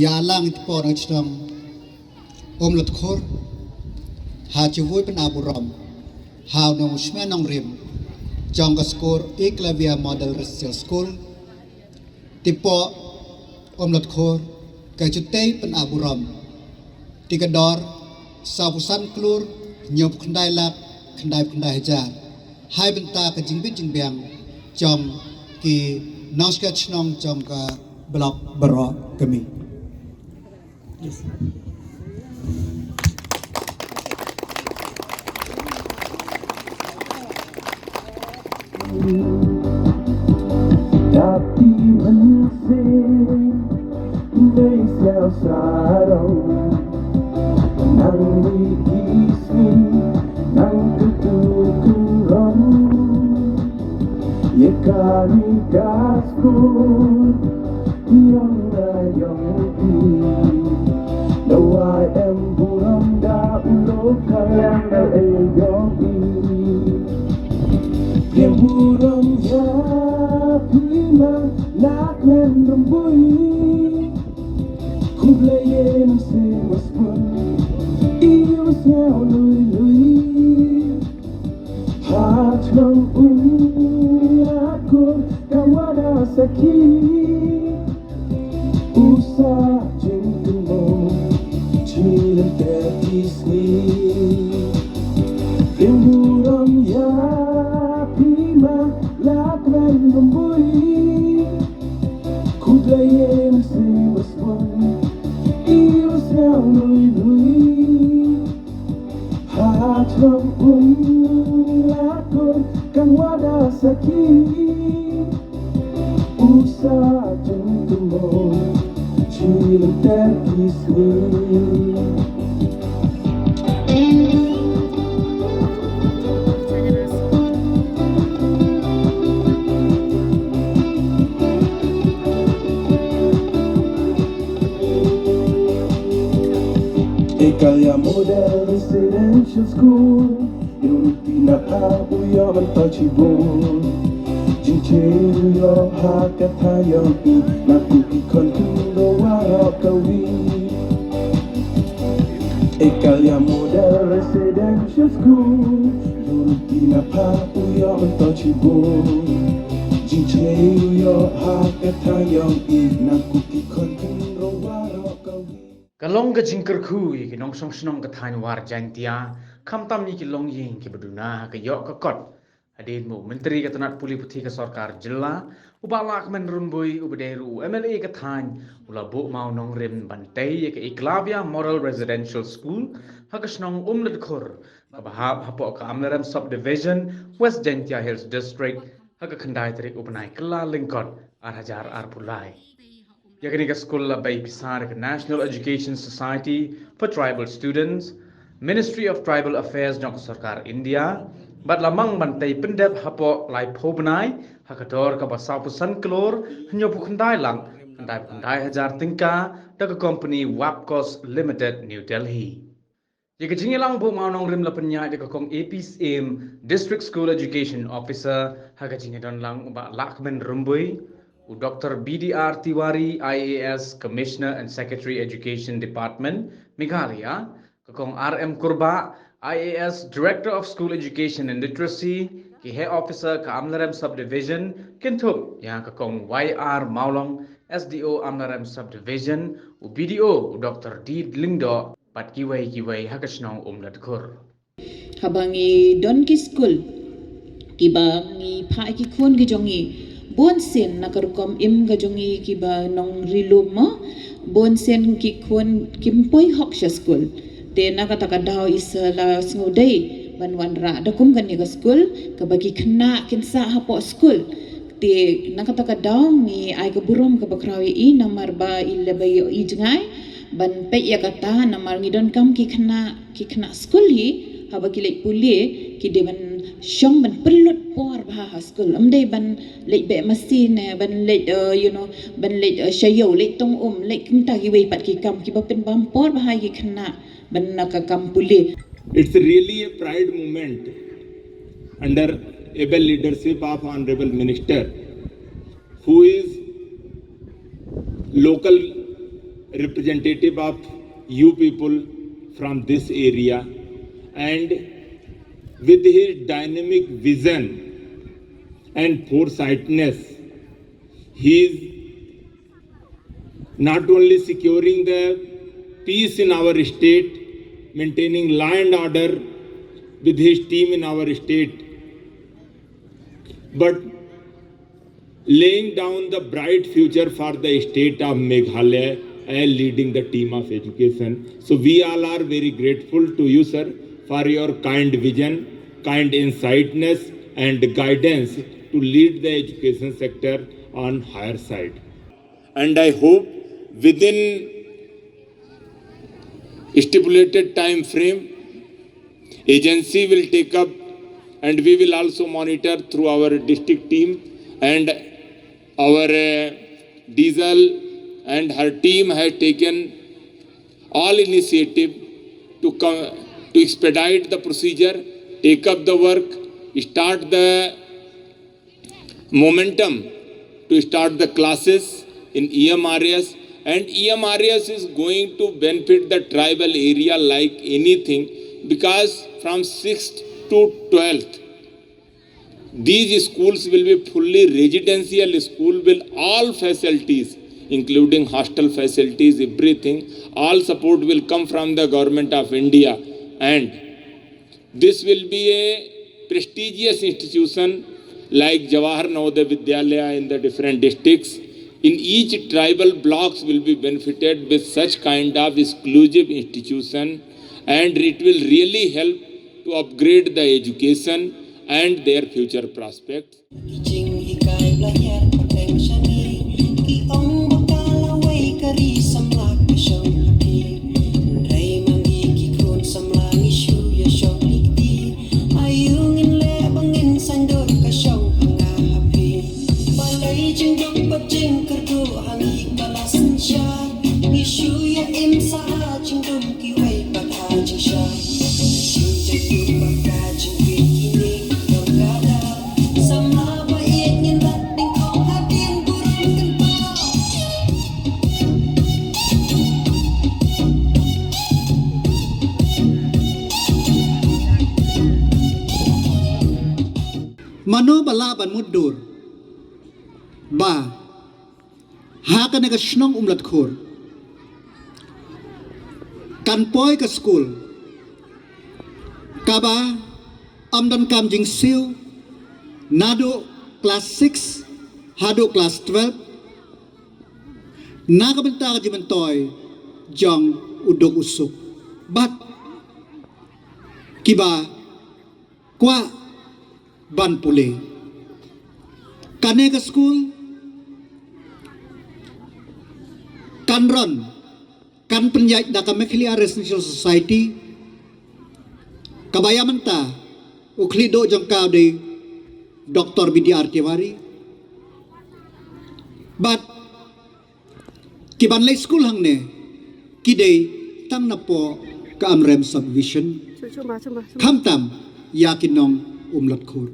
ya lang it po ng chnong lat khor ha chi vui pen aburam how no shme nong rim jong ka skor Eklavia Model Residential School tipo lat khor ka chutei pen aburam tikador sabusan klur nyop khandai lak khandai hajar hai benta ka jingbit jingbiang jom ki nauska chnong jom ka blok baro kami. Yes. Tapi menyisir dari sarong nang wikisni nang ketukuran ya kami kasku yang di Dawai em buram da ulo kalian yang yang buram ya pima nak mendembui kublayen sewas pun ius nyau lui hat nang aku kawada sakit usah jengkemo cilen tetisni yang buram ya pima lakman membui kudayen sewas pun ius yang lui hatram lakon kan wada sakit usah jengkemo cilen tetisni. Eklavia Model Residential School yung pinaka-uya man pachibon Jincheyo hakatayang nakukikon kundo waro kawi Eklavia Model Residential School yung pinaka-uya man pachibon Jincheyo hakatayang nakukikon kundo waro kawi Kalong ka jingker kui ki nong song snong ka thain war jantia kham tam ni ki long ying ki beduna ka yok ka kot adin mu menteri ka tanat puli puthi ka sarkar jilla ubalak men runbui ubederu MLA ka thain ula bo mau nong rem bantai ka Eklavia Model Residential School ha ka snong lat khor ka bahab hapo ka Amlaram Subdivision West Jantia Hills District ha ka khandai tarik upanai kala lingkot ar hajar ar pulai Yakni ka school by Pisar National Education Society for Tribal Students, Ministry of Tribal Affairs ng Sarkar India, bat lamang bantay pendep hapo lai pobnay, hakador ka basaw po san klor, hanyo po kanday lang, kanday hajar tingka, daga company Wapcos Limited, New Delhi. Yakajingi lang po maunong rim lapanya daga kong APSM District School Education Officer, hakajingi don lang uba lakmen rumboy, Dr. BDR Tiwari, IAS Commissioner and Secretary Education Department, Meghalaya, kakong RM Kurba, IAS Director of School Education and Literacy, ki Head Officer ka Amlaram Subdivision, Kintup, yang kakong YR Maulong, SDO Amlaram Subdivision, BDO Dr. D. Lingdo, pat kiway hakasnong latkur. Habangi don ki school, kibangi pa ki kun gijongi, bonsen nakarukom im gajongi kiba nong rilum mo bonsen ki kun kimpoi hoksha school de nakatakadaw isa la sngudai banwan ra dakum gani ga school kabagi kena kinsa hapo school de nakatakadaw ni ay kaburom kabakrawi I namar ba ilabay i jngai ban pe ya kata namar ngidon kam ki kena school hi habaki lek puli ki de ban syong ban perlut por bah school amdai ban lek be mesin ban lek ban lek shayo lek tong lek kimta ki wei pat ki kam ki ba pen bam por bah ki khna ban nakakam puli. It's really a pride moment under able leadership of Honorable Minister, who is local representative of you people from this area, and with his dynamic vision and foresightness, he is not only securing the peace in our state, maintaining law and order with his team in our state, but laying down the bright future for the state of Meghalaya and leading the team of education. So we all are very grateful to you, sir, for your kind vision, kind insightness and guidance to lead the education sector on higher side. And I hope within stipulated time frame, agency will take up, and we will also monitor through our district team, and our Diesel and her team has taken all initiative to expedite the procedure, take up the work, start the momentum to start the classes in EMRS, and EMRS is going to benefit the tribal area like anything, because from 6th to 12th, these schools will be fully residential school with all facilities, including hostel facilities, everything. All support will come from the government of India, and this will be a prestigious institution like Jawahar Navodaya Vidyalaya in the different districts. In each tribal blocks will be benefited with such kind of exclusive institution, and it will really help to upgrade the education and their future prospects. Mano bala ban mudur ba haka nega shnong umlat khur kan poi ka school kaba amdan kam jing siu nado class 6 hado class 12 naga benta ka jimentoy jong udok usuk bat kiba kwa ban pule kane ka school kan ron kan penjait da ka Meghalaya Residential Society kabaya menta uklido jong ka de Dr. BDR Tiwari but kiban lay school hang ne kidey tang na po ka amrem subdivision kamtam yakin nong umlat khur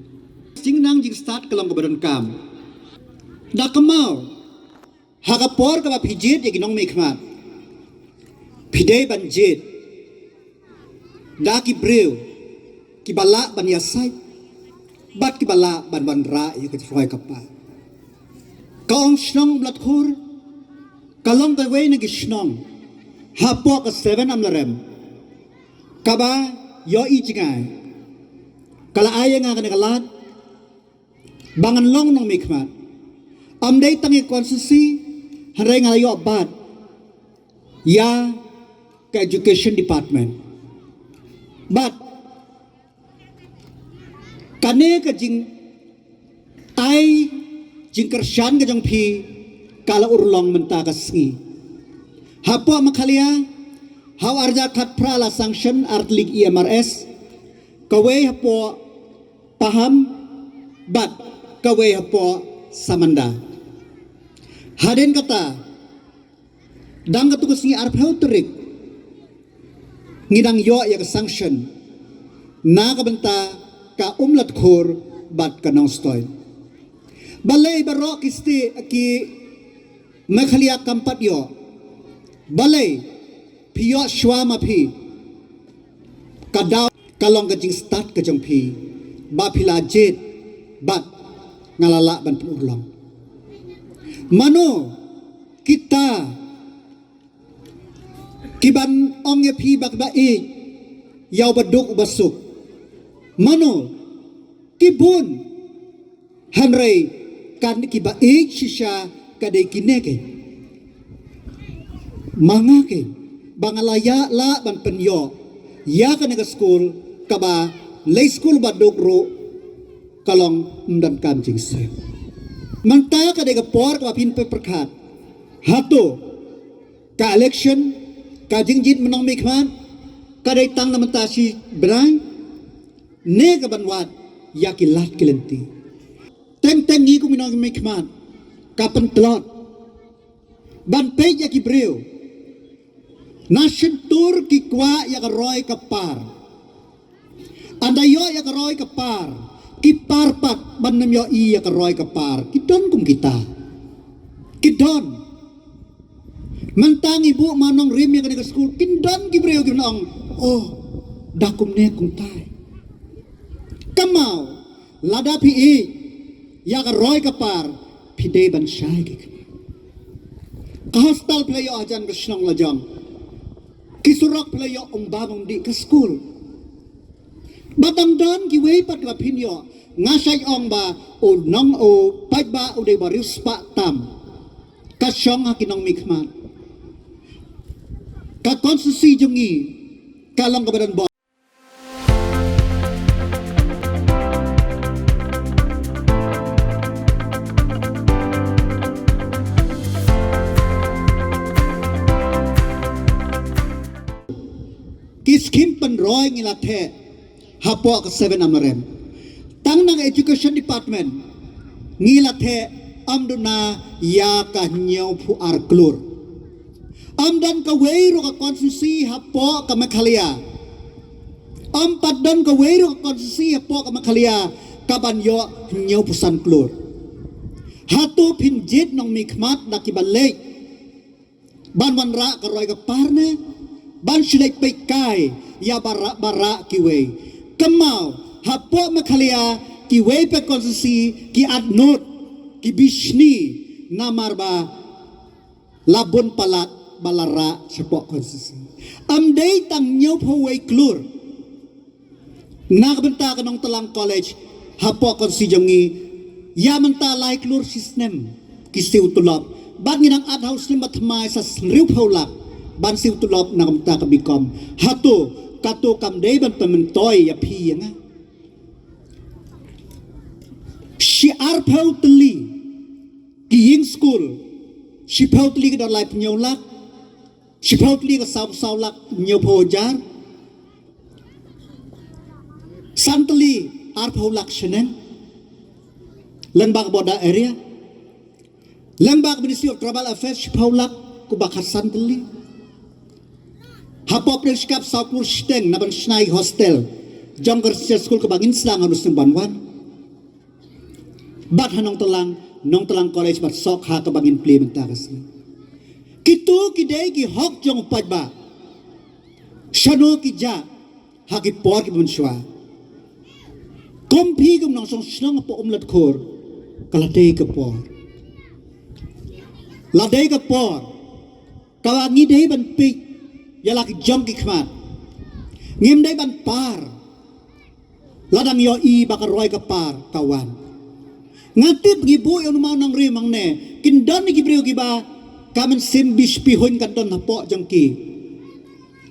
jing nang jing start kalang kabadan kam da kamau hagapor ka pijit ya ginong mikmat pidei banjit da ki breu ki bala ban yasai bat ki bala ban ban ra ya ke froi kapa kaong shnong umlat khur kalong ka way na gishnong hapo ka 7 amlarem kaba yo ijingai kala aya nga kanikalat bangan long nong mikmat amday tangi konsusi haray nga yo abad ya ka education department but kane ka jing ay jing kersyan ka jang pi kala urlong menta ka singi hapo Meghalaya haw arja khat prala sanction artlig EMRS kaway hapo paham bat kaway hapo samanda hadin kata dang katukus ni arphaw turik ngidang yo ya sanction na kabanta ka umlat khur bat kanong stoy balay barok isti ki Meghalaya kampat yo balai piyok shwa ma phi kadaw kalong ka jing start ka jong phi ba phila jet bat ngalala ban pulong mano kita kiban ong ye phi bak ba e yaw baduk ubasuk mano kibun hanrei kan kiba e shisha kadai kineke mangake bangalaya la ban penyo ya kan ke school kaba lay school baduk ro kalong mdan kam jing se manta kadai ke por ka pin pe perkat hato ka election ka jingjit menang mikman kadai tang namanta si brai ne ka banwat yakilat kilenti teng ni ku minang mikman kapan telot ban pe yakibreu Nashin tur ki kwa ya roy kapar. Andayo ya roy kapar. Ki parpat banam yo I ya roy kapar. Ki don kum kita. Ki don. Mentang ibu manong rim ya ke school. Ki don ki breu ki nong. Oh, dakum ne kum tai. Kamau lada pi I ya roy kapar. Pide ban syai ki. Kahastal playo ajan Krishnang lajang. Kisurak pelayo babang di ke school. Batang dan kiwei pat ka pinyo ngasay ong ba o nong o pat ba o de barius pa tam. Kasyong ha kinong mikman. Ka konstitusi jungi kalong kabadan bo. Kiskim penroy ngilate hapo ke 7 amarem tang nang education department ngilate amduna ya ka nyau pu arklur amdan ka weiro ka konstitusi hapo ka makhalia ampaddan ka weiro ka konstitusi hapo ka makhalia kabanyo nyau pusan klur hatu pinjit nong mikmat nakibalek banwanra ka roy ka parne ban shilek pe kai ya bara kiwe kamau hapo makhalia kiwe pe konstitusi ki adnot ki bishni namarba labon palat balara sepo konstitusi amdei tang nyau phoi klur nagbenta kanong talang college hapo konstitusi jongi ya menta lai klur system ki siu tulop ban nginang ad house ni matmai sa riu phaulak ban siu tulop nagamta kabikom hato kato kamdei ban pementoy ya pi nga si arpau teli ki ying school si pau teli ka dalai penyolak si pau teli ka saw lak nyopojar santeli arpau lak shenen lengbak boda area lengbak Ministry of Tribal Affairs si pau lak kubakat santeli Hapop ng skap sa kursteng na ban snai hostel jongger school ke bangin slang harus banwan bat hanong telang college bat sok ha ke bangin implementakas kitu kidai ki hok jong pat ba shano ki ja ha ki por ki bunshwa kompi gum nong song snang po umlat khor kaladei ke por ladei ke por kawangi dei ban pik ya laki jong ki khmat ngim dai ban par ladang yo I bakar roy ka par kawan ngatip gibu yo mau nang ri mang ne kindan ni gibriu giba kamen sim bis pihon kanton hapo jong ki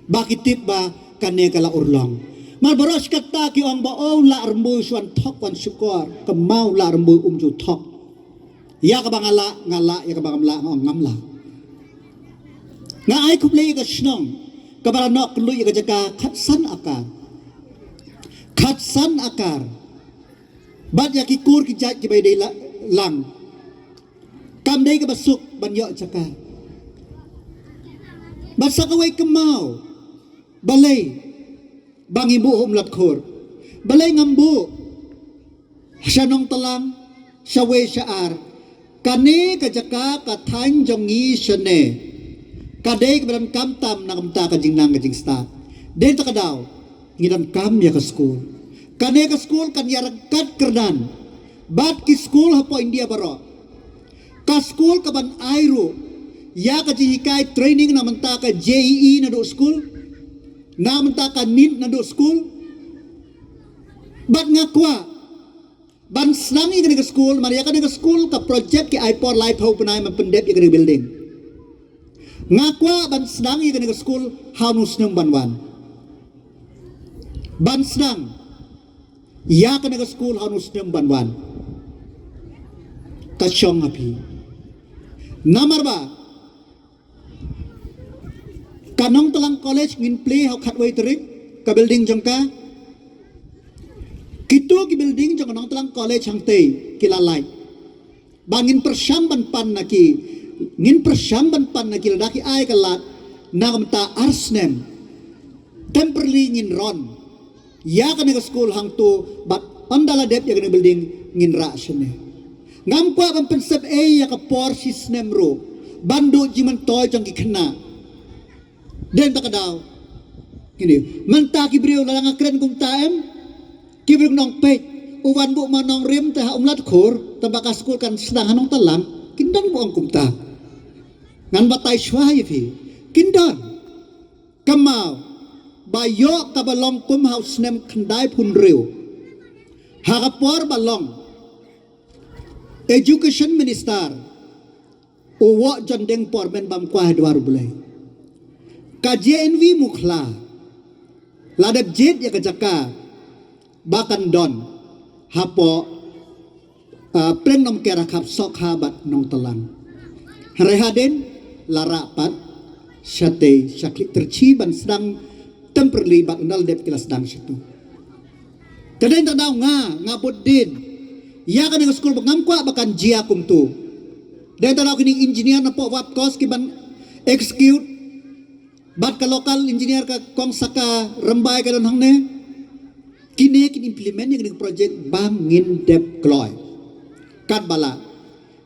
bakitip ba kane kala urlong mal boros kata ki ong ba o la rembu suan thok wan sukor kemau la rembu ju thok ya ka bangala ngala ya ka bangamla ngamla nga ay kuplay ka snong kabara no kluy ka jaka khatsan akar bad ya ki kur ki jat ki bay day lang kam day ka basuk banyo jaka basa ka way kemau balay bangi bu humlat khor balay ngambu syanong talang syawe syar kane ka jaka ka than jongi syane Kadai keberan kam tam na kam ta ka jing nang ka jing sta. Den ta kadaw ngidan kam ya ka school. Kane ka school kan ya kat kerdan. Bat ki school hapo India baro. Ka school ka ban airo ya ka jihikai training na manta ka JEE na do school. Na manta ka NIT na do school. Bat ngakwa ban senangi ka school, Maria ka school ka project ki iPod live hope na mapendep ya ka building. Ngakwa ban senangi ka school hanus ng banwan. Ban senang ya ka school hanus ng banwan. Kasyong api. Namar ba? Kanong talang college ngin play how katway terik ka building jong ka. Kito ki building jong kanong talang college hang tay kilalay. Bangin persyamban pan na ki ngin persyamban pan na kiladaki ay kalat na kamta arsnem temporarily ngin ron ya ka nega school hang to but andala dep ya ka building ngin ra syene ngam kwa ban pensep ya ka por sisnem ro bando jiman toy jang kikna den ta kadaw gini manta ki brio lalang akren kum taem ki brio nong pe uwan bu manong rim ta umlat khur tabaka school kan sedang hanong talang kindan bu ang kumta ngan batay shwai fi kindan kamau bayo kabalong kum haus nem khandai pun riu hagapor balong education minister uwa jandeng por ben bam kwa dwar bulai ka JNV mukhla ladap jet ya kajaka bakan don hapo pleng nom kera khap sok habat nong talang rehaden larapat syate syaklik terciban sedang temporarily bak nal dep kelas sedang situ. Kadang tak tahu nga bodin. Ya kan dengan sekolah pengam kwa bakan jia kum tu. Dan tak tahu kini engineer na po wap kos kiban execute bat ka lokal engineer ka kong saka rembay ka don hang ne. Kini implement yang project bangin dep kloy. Kat bala.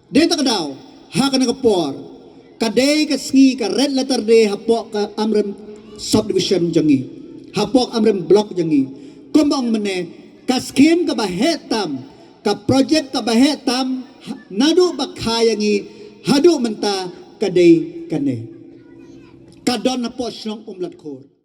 Dan tak tahu ha kan por. Kadai ka sngi ka red letter day hapok ka amrem subdivision jangi hapok amrem block jangi kumbang mene ka scheme ka bahetam ka project ka bahetam nadu bakhayangi hadu menta kadai kane kadon na po syong umlat khor